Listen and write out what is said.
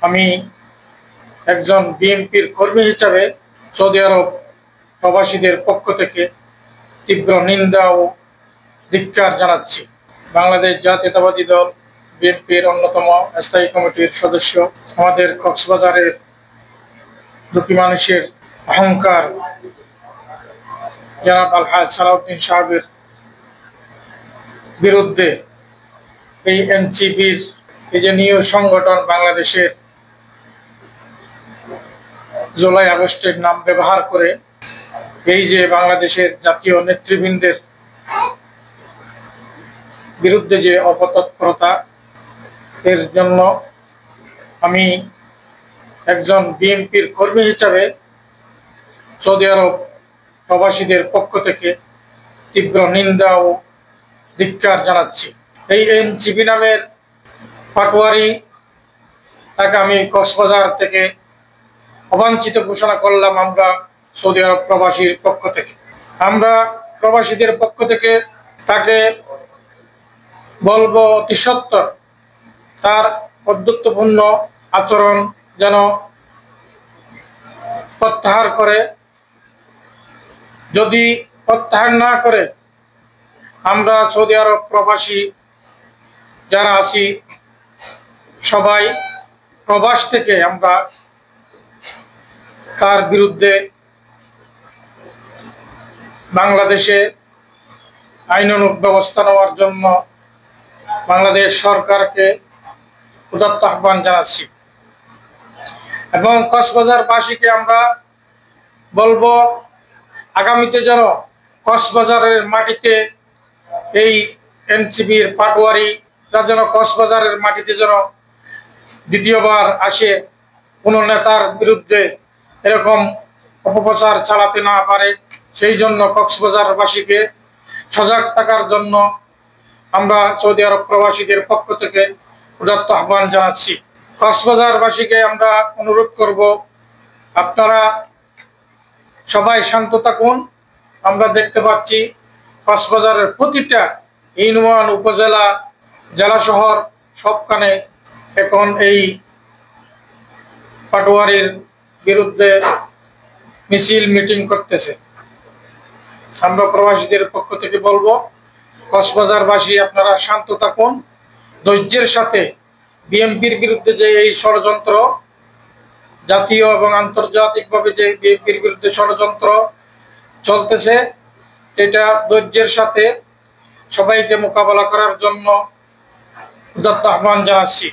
আমি একজন বিএনপির কর্মী হিসাবে সৌদি আরব প্রবাসীদের পক্ষ থেকে তীব্র নিন্দা ও ধিক্কার জানাচ্ছি। বাংলাদেশ জাতীয়তাবাদী দল বিএনপির অন্যতম স্থায়ী কমিটির সদস্য আমাদের কক্সবাজারের দুঃখী মানুষের অহংকার জনাব আলহাজ সালাউদ্দিন সাহেবের বিরুদ্ধে এই এনসিপির এই যে নিউ সংগঠন বাংলাদেশের জুলাই আগস্টের নাম ব্যবহার করে এই যে বাংলাদেশের জাতীয় নেতৃবৃন্দের বিরুদ্ধে যে অপতৎপরতা, এর জন্য আমি একজন বিএনপির কর্মী হিসাবে সৌদি আরব প্রবাসীদের পক্ষ থেকে তীব্র নিন্দা ও ধিক্কার জানাচ্ছি। এই এনসিপি নামের পাটোয়ারি তাকে আমি কক্সবাজার থেকে অবাঞ্ছিত ঘোষণা করলাম। আমরা সৌদি আরব প্রবাসীর পক্ষ থেকে, আমরা প্রবাসীদের পক্ষ থেকে তাকে বলবো অতি সত্বর তার অদ্যুত্বপূর্ণ আচরণ যেন প্রত্যাহার করে। যদি প্রত্যাহার না করে আমরা সৌদি আরব প্রবাসী যারা আছি সবাই প্রবাস থেকে আমরা তার বিরুদ্ধে বাংলাদেশে আইনানুগ ব্যবস্থা নেওয়ার জন্য বাংলাদেশ সরকারকে উদাত্ত আহ্বান জানাচ্ছি এবং কক্সবাজারবাসীকে আমরা বলবো আগামীতে যেন কক্সবাজারের মাটিতে এই এনসিপির পাটোয়ারিরা যেন কক্সবাজারের মাটিতে যেন দ্বিতীয়বার আসে কোনো নেতার বিরুদ্ধে এরকম অপপ্রচার চালাতে না পারে, সেই জন্য কক্সবাজারবাসীকে সজাগ থাকার জন্য আমরা সৌদি আরব প্রবাসীদের পক্ষ থেকে উদাত্ত আহ্বান জানাচ্ছি। কক্সবাজারবাসীকে আমরা অনুরোধ করব, আপনারা সবাই শান্ত থাকুন। আমরা দেখতে পাচ্ছি কক্সবাজারের প্রতিটা ইউনিয়ন, উপজেলা, জেলা শহর সবখানে এখন এই পাটোয়ারির বিরুদ্ধে মিছিল মিটিং করতেছে। আমরা প্রবাসীদের পক্ষ থেকে বলবো কক্সবাজারবাসী আপনারা শান্ত থাকুন, ধৈর্যের সাথে বিএনপির বিরুদ্ধে যে এই ষড়যন্ত্র, জাতীয় এবং আন্তর্জাতিকভাবে যে বিএনপির বিরুদ্ধে ষড়যন্ত্র চলতেছে, সেটা ধৈর্যের সাথে সবাইকে মোকাবেলা করার জন্য উদাত্ত আহ্বান জানাচ্ছি।